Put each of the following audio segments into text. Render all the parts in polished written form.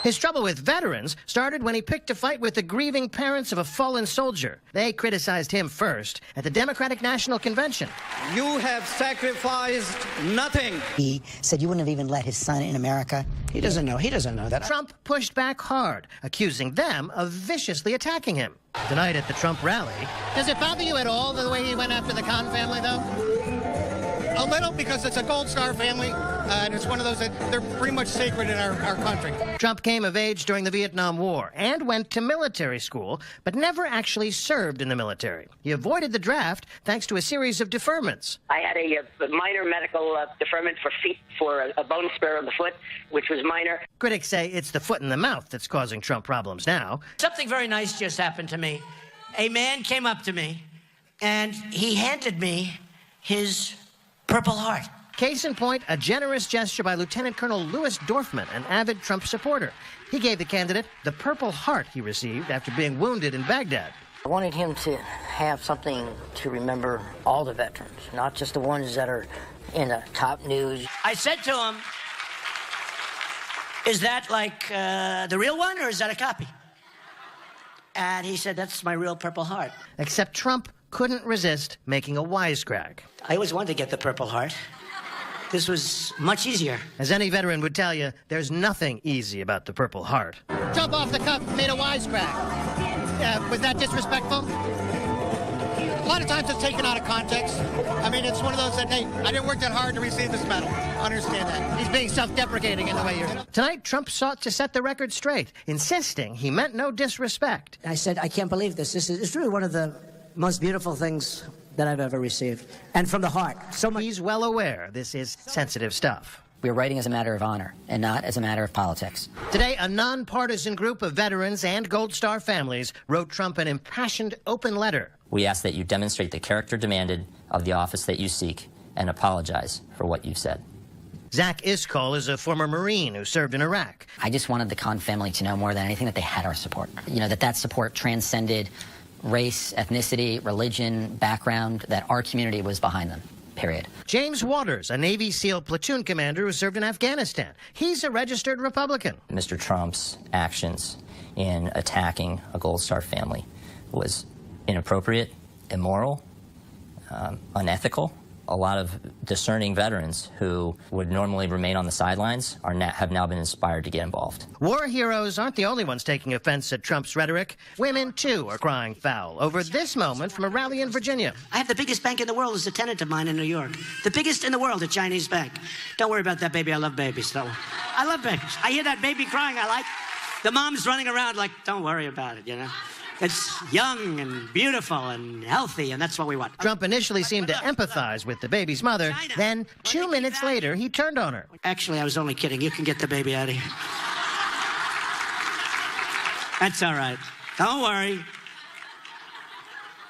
His trouble with veterans started when he picked a fight with the grieving parents of a fallen soldier. They criticized him first at the Democratic National Convention. You have sacrificed nothing. He said you wouldn't have even let his son in America. He doesn't know that. Trump pushed back hard, accusing them of viciously attacking him. Tonight at the Trump rally. Does it bother you at all the way he went after the Khan family, though? A little, because it's a Gold Star family, and it's one of those that they're pretty much sacred in our country. Trump came of age during the Vietnam War and went to military school, but never actually served in the military. He avoided the draft thanks to a series of deferments. I had a minor medical deferment for a bone spur of the foot, which was minor. Critics say it's the foot in the mouth that's causing Trump problems now. Something very nice just happened to me. A man came up to me, and he handed me his Purple Heart. Case in point, a generous gesture by Lieutenant Colonel Louis Dorfman, an avid Trump supporter. He gave the candidate the Purple Heart he received after being wounded in Baghdad. I wanted him to have something to remember all the veterans, not just the ones that are in the top news. I said to him, is that like the real one, or is that a copy? And he said, that's my real Purple Heart. Except Trump couldn't resist making a wisecrack. I always wanted to get the Purple Heart. This was much easier. As any veteran would tell you, there's nothing easy about the Purple Heart. Trump off the cuff made a wisecrack. Was that disrespectful? A lot of times it's taken out of context. I mean, it's one of those that, hey, I didn't work that hard to receive this medal. Understand that. He's being self-deprecating in the way you're... Tonight, Trump sought to set the record straight, insisting he meant no disrespect. I said, I can't believe this. It's really one of the most beautiful things that I've ever received, and from the heart. So much. He's well aware this is sensitive stuff. We're writing as a matter of honor and not as a matter of politics. Today, a nonpartisan group of veterans and Gold Star families wrote Trump an impassioned open letter. We ask that you demonstrate the character demanded of the office that you seek and apologize for what you've said. Zach Iskol is a former Marine who served in Iraq. I just wanted the Khan family to know more than anything that they had our support. You know, that support transcended race, ethnicity, religion, background, that our community was behind them, period. James Waters, a Navy SEAL platoon commander who served in Afghanistan. He's a registered Republican. Mr. Trump's actions in attacking a Gold Star family was inappropriate, immoral, unethical. A lot of discerning veterans who would normally remain on the sidelines have now been inspired to get involved. War heroes aren't the only ones taking offense at Trump's rhetoric. Women, too, are crying foul over this moment from a rally in Virginia. I have the biggest bank in the world as a tenant of mine in New York. The biggest in the world, a Chinese bank. Don't worry about that, baby. I love babies. I love babies. I hear that baby crying. I like the mom's running around like, don't worry about it, you know. It's young and beautiful and healthy, and that's what we want. Trump initially seemed to empathize with the baby's mother. Then, 2 minutes later, he turned on her. Actually, I was only kidding. You can get the baby out of here. That's all right. Don't worry.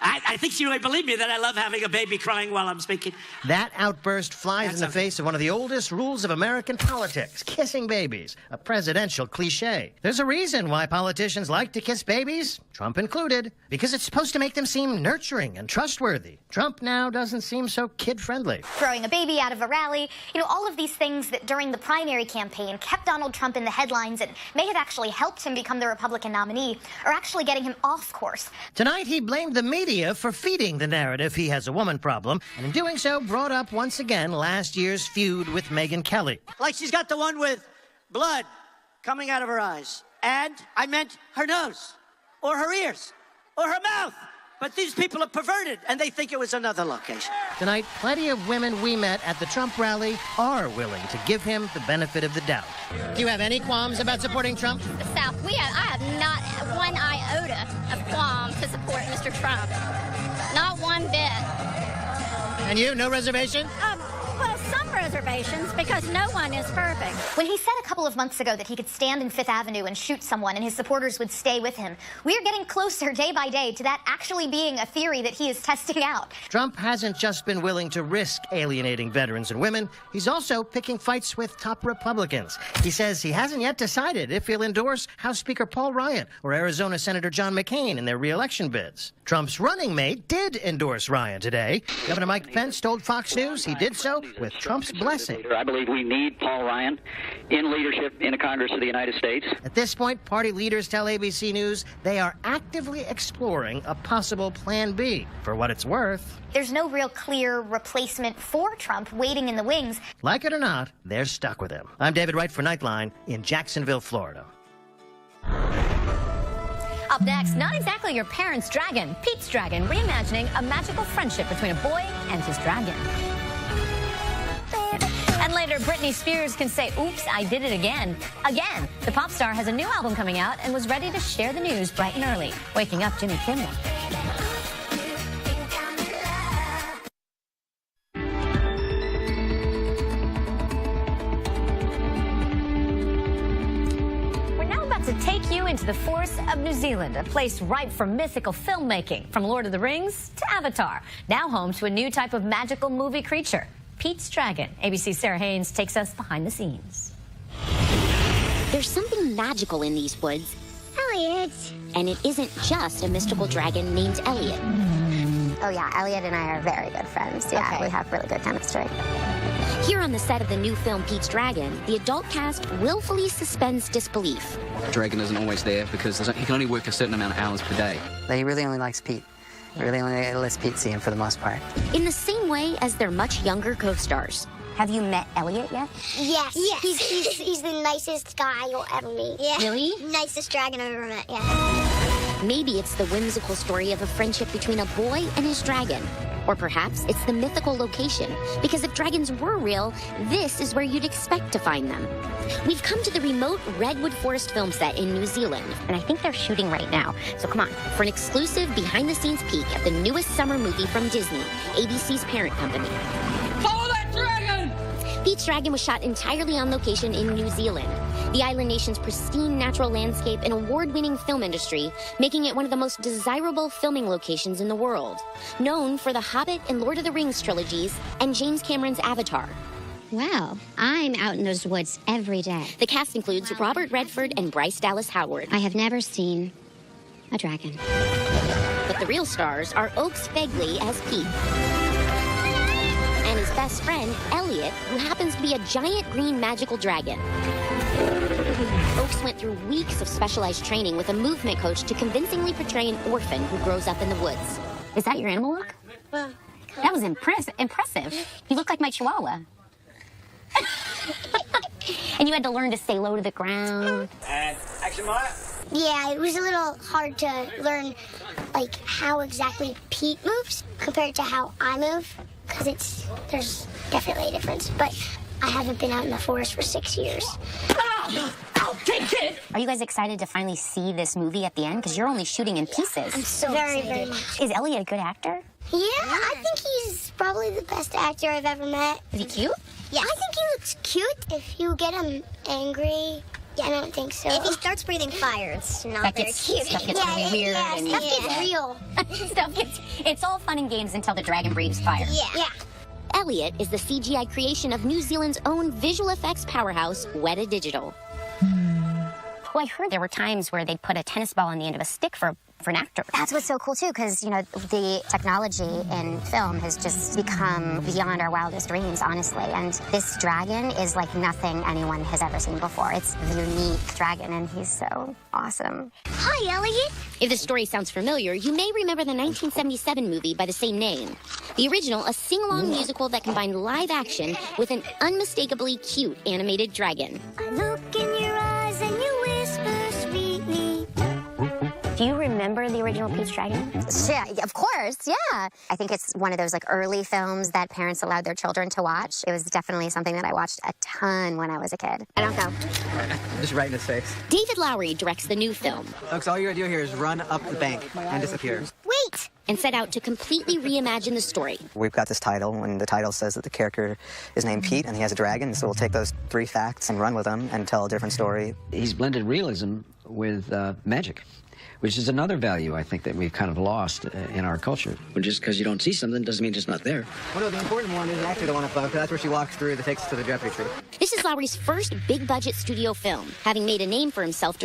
I think she really believed me that I love having a baby crying while I'm speaking. That outburst flies in the face of one of the oldest rules of American politics, kissing babies, a presidential cliche. There's a reason why politicians like to kiss babies, Trump included, because it's supposed to make them seem nurturing and trustworthy. Trump now doesn't seem so kid-friendly. Throwing a baby out of a rally, all of these things that during the primary campaign kept Donald Trump in the headlines and may have actually helped him become the Republican nominee are actually getting him off course. Tonight, he blamed the media for feeding the narrative he has a woman problem, and in doing so brought up once again last year's feud with Megyn Kelly. Like she's got the one with blood coming out of her eyes. And I meant her nose, or her ears, or her mouth. But these people are perverted, and they think it was another location. Tonight, plenty of women we met at the Trump rally are willing to give him the benefit of the doubt. Do you have any qualms about supporting Trump? The South, I have not one iota of qualm to support Mr. Trump. Not one bit. And you, no reservation? Well, some reservations, because no one is perfect. When he said a couple of months ago that he could stand in Fifth Avenue and shoot someone and his supporters would stay with him, we are getting closer day by day to that actually being a theory that he is testing out. Trump hasn't just been willing to risk alienating veterans and women, he's also picking fights with top Republicans. He says he hasn't yet decided if he'll endorse House Speaker Paul Ryan or Arizona Senator John McCain in their re-election bids. Trump's running mate did endorse Ryan today. Governor Mike Pence told Fox News he did so with Trump's blessing. I believe we need Paul Ryan in leadership in the Congress of the United States. At this point, party leaders tell ABC News they are actively exploring a possible Plan B. For what it's worth, There's no real clear replacement for Trump waiting in the wings. like it or not, they're stuck with him. I'm David Wright for Nightline in Jacksonville, Florida. Up next, not exactly your parents' dragon, Pete's dragon, reimagining a magical friendship between a boy and his dragon. And later, Britney Spears can say, oops, I did it again. Again, the pop star has a new album coming out and was ready to share the news bright and early, waking up Jimmy Kimmel. To take you into the forests of New Zealand, a place ripe for mythical filmmaking, from Lord of the Rings to Avatar, now home to a new type of magical movie creature, Pete's dragon. ABC's Sarah Haynes takes us behind the scenes. There's something magical in these woods. Elliot. And it isn't just a mystical dragon named Elliot. Oh, yeah, Elliot and I are very good friends. Yeah, we have really good chemistry. Here on the set of the new film Pete's Dragon, the adult cast willfully suspends disbelief. The dragon isn't always there because he can only work a certain amount of hours per day. He really only likes Pete. He really only lets Pete see him for the most part. In the same way as their much younger co-stars. Have you met Elliot yet? Yes. He's the nicest guy you'll ever meet. Yeah. Really? Nicest dragon I've ever met, yeah. Maybe it's the whimsical story of a friendship between a boy and his dragon. Or perhaps it's the mythical location, because if dragons were real, this is where you'd expect to find them. We've come to the remote Redwood Forest film set in New Zealand, and I think they're shooting right now. So come on, for an exclusive behind-the-scenes peek at the newest summer movie from Disney, ABC's parent company. Follow that dragon! Pete's Dragon was shot entirely on location in New Zealand, the island nation's pristine natural landscape and award-winning film industry, making it one of the most desirable filming locations in the world, known for the Hobbit and Lord of the Rings trilogies and James Cameron's Avatar. Wow, I'm out in those woods every day. The cast includes Robert Redford and Bryce Dallas Howard. I have never seen a dragon. But the real stars are Oakes Fegley as Pete, and his best friend, Elliot, who happens to be a giant green magical dragon. Oakes went through weeks of specialized training with a movement coach to convincingly portray an orphan who grows up in the woods. Is that your animal look? That was impressive. You look like my chihuahua. And you had to learn to stay low to the ground. And action, Maya. Yeah, it was a little hard to learn, like, how exactly Pete moves compared to how I move, because there's definitely a difference. But I haven't been out in the forest for 6 years. Are you guys excited to finally see this movie at the end? Because you're only shooting in pieces. I'm so very, very much. Is Elliot a good actor? Yeah, I think he's probably the best actor I've ever met. Is he cute? Yeah, I think he looks cute. If you get him angry, I don't think so. If he starts breathing fire, it's not very cute. Stuff gets weird. And stuff gets real. It's all fun and games until the dragon breathes fire. Yeah. Elliot is the CGI creation of New Zealand's own visual effects powerhouse, Weta Digital. Well, I heard there were times where they'd put a tennis ball on the end of a stick for an actor. That's what's so cool, too, because, the technology in film has just become beyond our wildest dreams, honestly. And this dragon is like nothing anyone has ever seen before. It's a unique dragon, and he's so awesome. Hi, Elliot. If this story sounds familiar, you may remember the 1977 movie by the same name. The original, a sing-along musical that combined live action with an unmistakably cute animated dragon. I look in your eyes and you whisper sweetly. Do you remember the original Pete's Dragon? Yeah, of course, yeah. I think it's one of those early films that parents allowed their children to watch. It was definitely something that I watched a ton when I was a kid. I don't know. Just right in his face. David Lowery directs the new film. Folks, all you gotta do here is run up the bank and disappear. Wait! And set out to completely reimagine the story. We've got this title, and the title says that the character is named Pete, and he has a dragon, so we'll take those 3 facts and run with them and tell a different story. He's blended realism with magic, which is another value, I think, that we've kind of lost in our culture. Well, just because you don't see something doesn't mean it's not there. Well, no, the important one is actually the one above, because that's where she walks through that takes us to the Jeffrey tree. This is Lowery's first big-budget studio film, having made a name for himself